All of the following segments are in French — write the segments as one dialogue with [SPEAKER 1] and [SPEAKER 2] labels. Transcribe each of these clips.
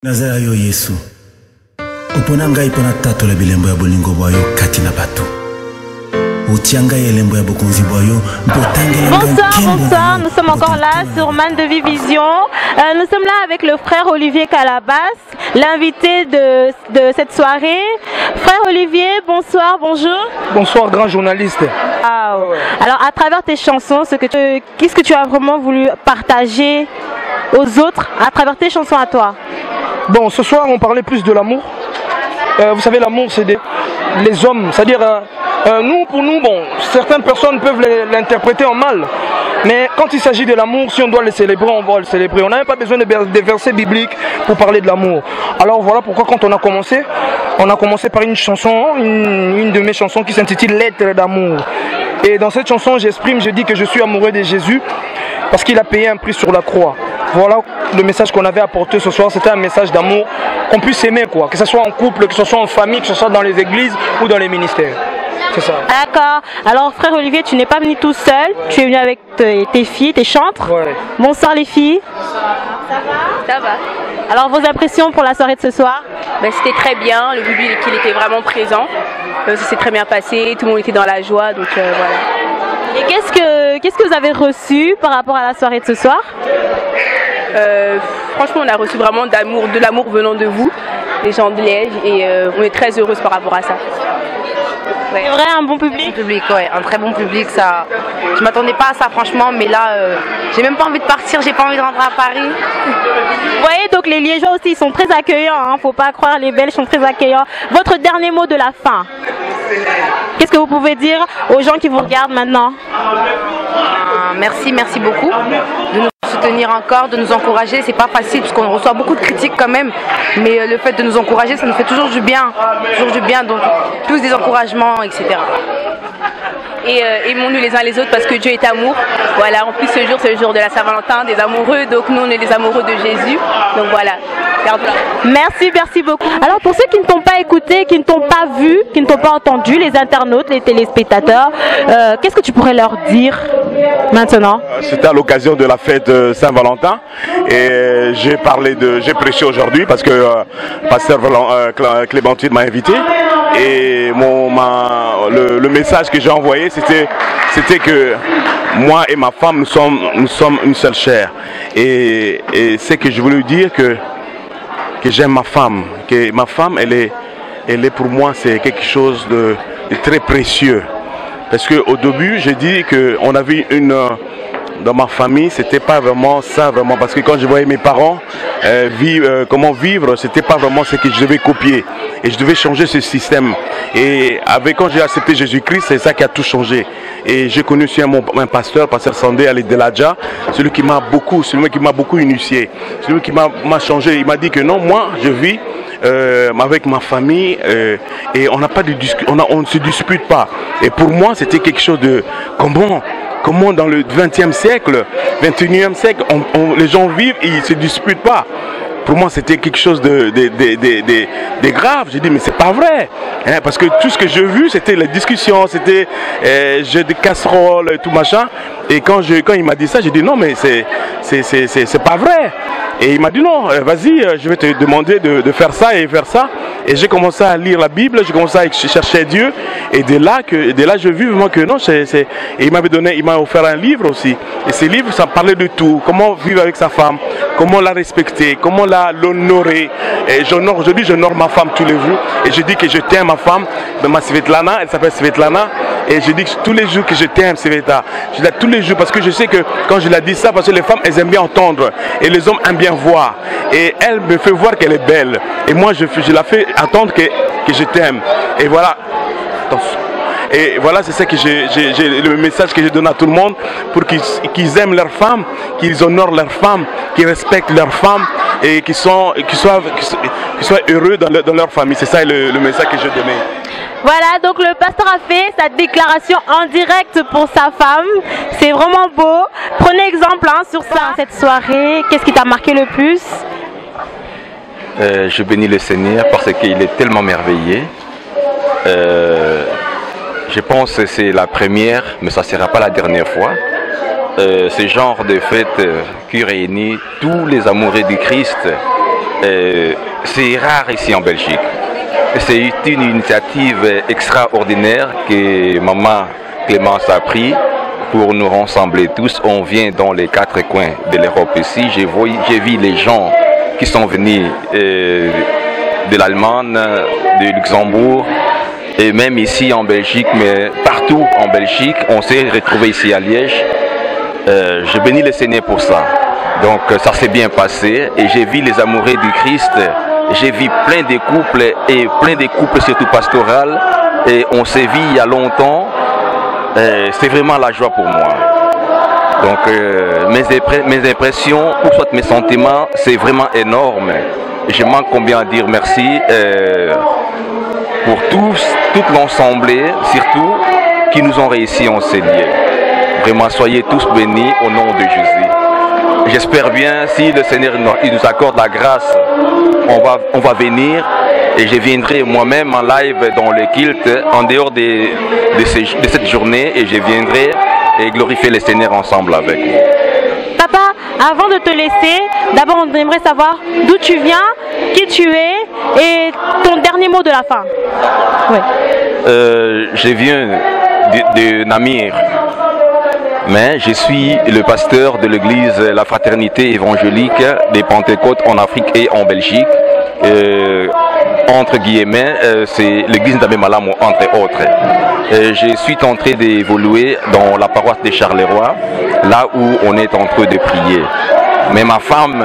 [SPEAKER 1] Nazaya yo Yesu. Opona ngai pona tato la bilembo ya bolingo boyo katina bato. Otianga yelembo ya bokonzi boyo mbotangela.
[SPEAKER 2] Bonsoir, nous sommes encore là sur Man de Vie Vision. Nous sommes là avec le frère Olivier Calabas, l'invité de cette soirée. Frère Olivier, bonsoir, bonjour.
[SPEAKER 3] Bonsoir, grand journaliste.
[SPEAKER 2] Wow. Alors, à travers tes chansons, qu'est-ce que tu as vraiment voulu partager aux autres à travers tes chansons à toi?
[SPEAKER 3] Bon, ce soir, on parlait plus de l'amour. Vous savez, l'amour, c'est les hommes. C'est-à-dire, pour nous, bon, certaines personnes peuvent l'interpréter en mal. Mais quand il s'agit de l'amour, si on doit le célébrer, on va le célébrer. On n'a même pas besoin de versets bibliques pour parler de l'amour. Alors voilà pourquoi quand on a commencé par une chanson, une de mes chansons qui s'intitule Lettre d'amour. Et dans cette chanson, je dis que je suis amoureux de Jésus parce qu'il a payé un prix sur la croix. Voilà le message qu'on avait apporté ce soir, c'était un message d'amour, qu'on puisse aimer quoi, que ce soit en couple, que ce soit en famille, que ce soit dans les églises ou dans les ministères. C'est ça.
[SPEAKER 2] D'accord. Alors frère Olivier, tu n'es pas venu tout seul, tu es venu avec tes filles, tes chantres.
[SPEAKER 3] Ouais.
[SPEAKER 2] Bonsoir les filles.
[SPEAKER 4] Ça va.
[SPEAKER 2] Alors vos impressions pour la soirée de ce soir?
[SPEAKER 4] Ben, c'était très bien, le public il était vraiment présent, ça s'est très bien passé, tout le monde était dans la joie, donc voilà.
[SPEAKER 2] Et qu'est-ce que vous avez reçu par rapport à la soirée de ce soir?
[SPEAKER 4] Franchement, on a reçu vraiment de l'amour venant de vous, les gens de Liège, et on est très heureuse par rapport à ça.
[SPEAKER 2] Ouais. C'est vrai, un bon public?
[SPEAKER 5] Ouais, un très bon public. Ça, je m'attendais pas à ça franchement, mais là, j'ai même pas envie de partir, j'ai pas envie de rentrer à Paris.
[SPEAKER 2] Vous voyez, donc les Liégeois aussi, ils sont très accueillants, hein, faut pas croire, les Belges sont très accueillants. Votre dernier mot de la fin, qu'est-ce que vous pouvez dire aux gens qui vous regardent maintenant?
[SPEAKER 5] Merci beaucoup de nous soutenir encore, de nous encourager. C'est pas facile parce qu'on reçoit beaucoup de critiques quand même, mais le fait de nous encourager, ça nous fait toujours du bien, donc tous des encouragements, etc.
[SPEAKER 4] Et aimons-nous les uns les autres parce que Dieu est amour. Voilà, en plus ce jour c'est le jour de la Saint-Valentin, des amoureux, donc nous on est les amoureux de Jésus. Donc voilà,
[SPEAKER 2] merci beaucoup. Alors pour ceux qui ne t'ont pas écouté, qui ne t'ont pas vu, qui ne t'ont pas entendu, les internautes, les téléspectateurs, qu'est-ce que tu pourrais leur dire maintenant?
[SPEAKER 6] C'était à l'occasion de la fête de Saint-Valentin et j'ai prêché aujourd'hui parce que pasteur Clémentine m'a invité et le message que j'ai envoyé c'était que moi et ma femme nous sommes une seule chair et c'est que je voulais dire que j'aime ma femme, que ma femme elle est pour moi c'est quelque chose de très précieux parce que au début j'ai dit que on avait dans ma famille, c'était pas vraiment ça, parce que quand je voyais mes parents comment vivre, c'était pas vraiment ce que je devais copier. Et je devais changer ce système. Et quand j'ai accepté Jésus-Christ, c'est ça qui a tout changé. Et j'ai connu aussi un pasteur Sandé Alideladja, celui qui m'a beaucoup initié, celui qui m'a changé. Il m'a dit que non, moi je vis avec ma famille et on n'a pas de on ne se dispute pas. Et pour moi, c'était quelque chose de comment dans le 20e siècle, 21e siècle, les gens vivent et ils ne se disputent pas. Pour moi, c'était quelque chose de grave. J'ai dit, mais c'est pas vrai. Hein, parce que tout ce que j'ai vu, c'était les discussions, c'était jeux de casseroles et tout machin. Et quand il m'a dit ça, j'ai dit, non, mais c'est pas vrai. Et il m'a dit, non, vas-y, je vais te demander de faire ça et faire ça. Et j'ai commencé à lire la Bible, j'ai commencé à chercher Dieu. Et de là, je vis vraiment que non, et il m'a offert un livre aussi. Et ce livre, ça parlait de tout. Comment vivre avec sa femme, comment la respecter, comment l'honorer. Et aujourd'hui, j'honore ma femme tous les jours. Et je dis que je t'aime ma femme, ma Svetlana, elle s'appelle Svetlana. Et je dis que tous les jours que je t'aime, Sveta. Je dis tous les jours parce que je sais que quand je la dis ça, parce que les femmes, elles aiment bien entendre. Et les hommes aiment bien voir. Et elle me fait voir qu'elle est belle. Et moi, je la fais attendre que je t'aime. Et voilà. Attention. Et voilà, c'est ça que le message que je donne à tout le monde pour qu'ils aiment leurs femmes, qu'ils honorent leurs femmes, qu'ils respectent leurs femmes et qu'ils soient heureux dans leur famille. C'est ça le message que je donnais.
[SPEAKER 2] Voilà, donc le pasteur a fait sa déclaration en direct pour sa femme. C'est vraiment beau. Prenez exemple sur ça, cette soirée. Qu'est-ce qui t'a marqué le plus?
[SPEAKER 7] Je bénis le Seigneur parce qu'il est tellement merveilleux. Je pense que c'est la première, mais ça ne sera pas la dernière fois. Ce genre de fête qui réunit tous les amoureux du Christ c'est rare ici en Belgique. C'est une initiative extraordinaire que maman Clémence a pris pour nous rassembler tous. On vient dans les 4 coins de l'Europe ici. J'ai vu les gens qui sont venus de l'Allemagne, de Luxembourg, et même ici en Belgique, mais partout en Belgique. On s'est retrouvés ici à Liège. Je bénis le Seigneur pour ça. Donc ça s'est bien passé et j'ai vu les amoureux du Christ. J'ai vu plein de couples et plein de couples surtout pastorales. Et on s'est vu il y a longtemps. C'est vraiment la joie pour moi. Donc mes impressions, ou soit mes sentiments, c'est vraiment énorme. Je manque combien à dire merci pour tout l'ensemble, surtout qui nous ont réussi en ces lieux. Vraiment, soyez tous bénis au nom de Jésus. J'espère bien, si le Seigneur nous accorde la grâce, on va venir et je viendrai moi-même en live dans le culte en dehors de cette journée et je viendrai et glorifier le Seigneur ensemble avec vous.
[SPEAKER 2] Papa, avant de te laisser, d'abord on aimerait savoir d'où tu viens, qui tu es et ton dernier mot de la fin. Oui.
[SPEAKER 7] Je viens de Namur, mais je suis le pasteur de l'église La Fraternité évangélique des Pentecôtes en Afrique et en Belgique. Entre guillemets, c'est l'église d'Abemalamo, entre autres. Je suis en train d'évoluer dans la paroisse de Charleroi, là où on est en train de prier. Mais ma femme,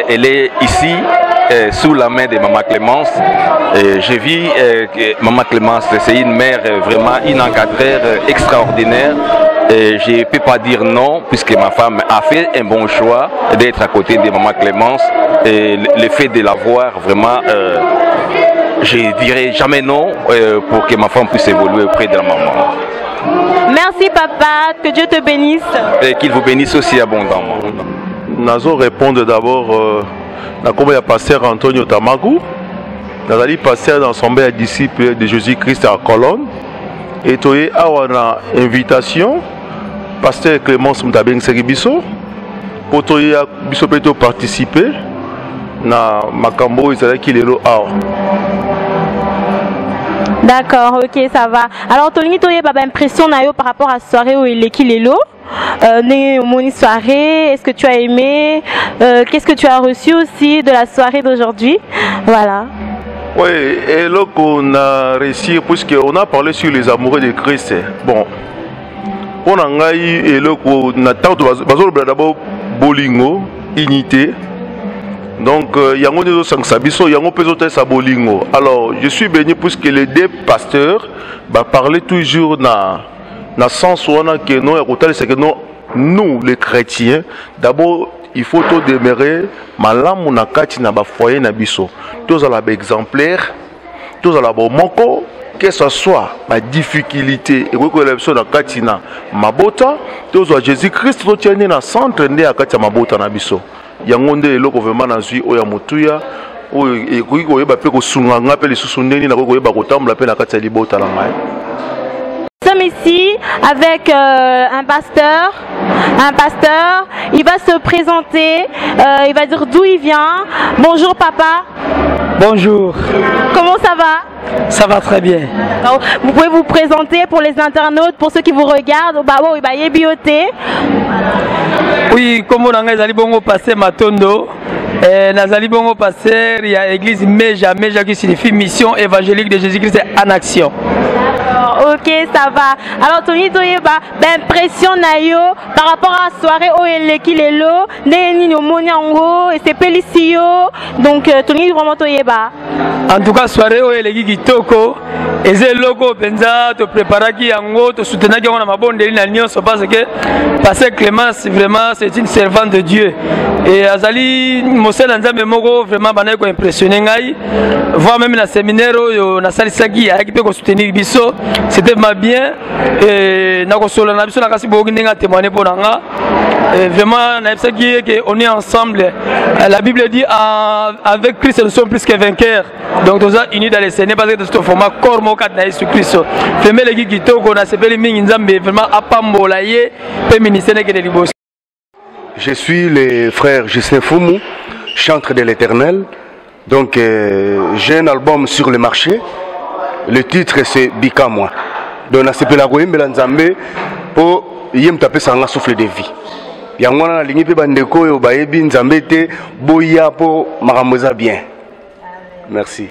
[SPEAKER 7] elle est ici, sous la main de Maman Clémence. J'ai vu que Maman Clémence, c'est une mère vraiment, une encadreur extraordinaire. Je ne peux pas dire non, puisque ma femme a fait un bon choix d'être à côté de Maman Clémence. Et le fait de la voir, vraiment, je ne dirais jamais non pour que ma femme puisse évoluer auprès de la maman.
[SPEAKER 2] Merci papa, que Dieu te bénisse.
[SPEAKER 7] Et qu'il vous bénisse aussi abondamment.
[SPEAKER 8] Nous répondre d'abord à comment il y a pasteur Antonio Tamagou. Nous allons passer dans son bel disciple de Jésus-Christ à Colonne. Et tu as une invitation, pasteur Clémence Mtabeng Seribiso, pour que participer na makambo qui est là.
[SPEAKER 2] D'accord, ok, ça va. Alors, Tony, tu as une impression par rapport à la soirée où il est qui est là. Mon soirée, est-ce que tu as aimé? Qu'est-ce que tu as reçu aussi de la soirée d'aujourd'hui? Voilà.
[SPEAKER 8] Oui, et là qu'on a réussi, puisqu'on a parlé sur les amoureux de Christ. Bon, on a eu, et là qu'on a tant de d'abord bolingo, unité. Donc, il y a des autres il y a des autres bolingo. Alors, je suis béni puisque les deux pasteurs parlent toujours dans le sens où on a que nous, les chrétiens, d'abord, il faut tout demeurer malamu na kati na ba foyer na biso. Tous à la exemplaire, tous à la moko, que ce soit ma difficulté et que l'élection na kati na mabota, tous à Jésus-Christ tout tient na centre ndé à kati mabota na biso. Yango nde eloko vraiment na zui oya mutuya o e ko yeba pe ko sunganga pe lisusu ndeni na ko yeba ko tambla pe na kati ya libota na ngai.
[SPEAKER 2] Nous sommes ici avec un pasteur. Il va se présenter, il va dire d'où il vient. Bonjour papa.
[SPEAKER 9] Bonjour.
[SPEAKER 2] Comment ça va?
[SPEAKER 9] Ça va très bien.
[SPEAKER 2] Alors, vous pouvez vous présenter pour les internautes, pour ceux qui vous regardent.
[SPEAKER 9] Oui, comme on a dit, bongo passé Matondo. Nazali bongo passer, il y a l'église Meja qui signifie mission évangélique de Jésus-Christ en action.
[SPEAKER 2] Ok, ça va. Alors, Tony Toyeba, impression nayo par rapport à la soirée où il est qu'il est là, Néni no Moniango et c'est Pélicio. Donc, Tony vraiment Toyeba.
[SPEAKER 9] En tout cas, soirée où il est qui toko, et c'est le logo penza, te préparer qui ango, te soutenir qui on a ma bonne déline à Nyon, parce que Pasteur Clémence, vraiment, c'est une servante de Dieu. Et Azali, Moussel Anzambe Mogo, vraiment, banane ko impressionné ngai, voir même la séminaire où na salisaki a qui peut soutenir biso. C'était ma bien et témoigné pour Nanga. Vraiment, on est ensemble. La Bible dit avec Christ nous sommes plus que vainqueurs. Donc nous sommes unis dans les Seigneurs parce que c'est un format corps mokat na Jésus Christ. Vraiment les qui toko na sepeli mingi nzambe vraiment apambolaye pe ministère que de libos.
[SPEAKER 8] Je suis le frère Justin Foumou.
[SPEAKER 10] chantre de l'Éternel. Donc j'ai un album sur le marché. Le titre c'est Bika moi. Donc on a s'appelé la Goyimbe Nzambe pour yem taper ça un souffle de vie. Yango na lingi pe bandeko yo bayebi Nzambe te boya po maramoza bien. Merci.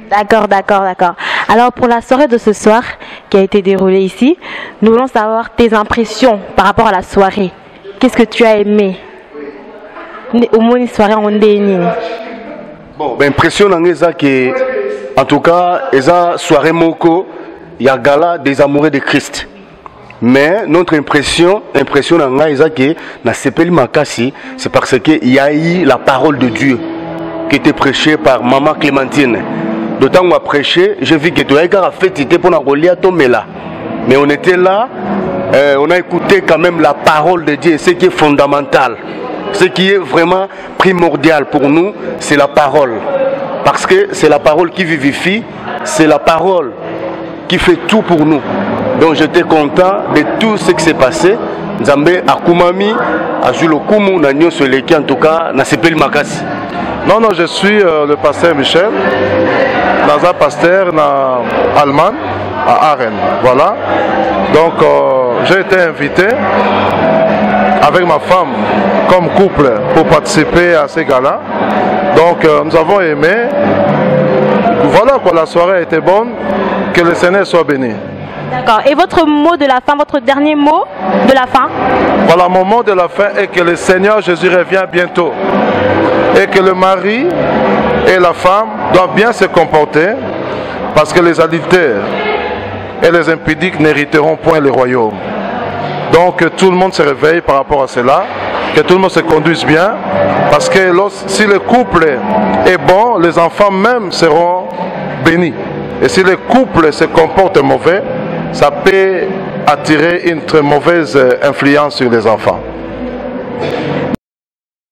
[SPEAKER 2] D'accord, d'accord, d'accord. Alors pour la soirée de ce soir qui a été déroulée ici, nous voulons savoir tes impressions par rapport à la soirée. Qu'est-ce que tu as aimé? Au moins une soirée en déni.
[SPEAKER 10] Bon, ben impression que en tout cas, esa soirée moko, il y a gala des amoureux de Christ. Mais notre impression nanga que na sepeli makasi, c'est parce que il y a eu la parole de Dieu qui était prêchée par maman Clémentine. D'autant qu'on a prêché, j'ai vu que tu as fait pour la mais on était là, on a écouté quand même la parole de Dieu, ce qui est fondamental. Ce qui est vraiment primordial pour nous, c'est la parole. Parce que c'est la parole qui vivifie, c'est la parole qui fait tout pour nous. Donc j'étais content de tout ce qui s'est passé. Nzambe akumami, azulokumu, nanyo seleki en tout cas, na sepeli makasi.
[SPEAKER 8] Non, non, je suis le pasteur Michel, dans un pasteur en Allemagne, à Aachen. Voilà. Donc j'ai été invité avec ma femme comme couple pour participer à ces gars-là. Donc nous avons aimé. Voilà quoi, la soirée était bonne. Que le Seigneur soit béni.
[SPEAKER 2] D'accord. Et votre mot de la fin, votre dernier mot de la fin?
[SPEAKER 8] Voilà, mon mot de la fin est que le Seigneur Jésus revient bientôt. Et que le mari et la femme doivent bien se comporter parce que les adultères et les impudiques n'hériteront point le royaume. Donc que tout le monde se réveille par rapport à cela, que tout le monde se conduise bien, parce que si le couple est bon, les enfants même seront bénis. Et si le couple se comporte mauvais, ça peut attirer une très mauvaise influence sur les enfants.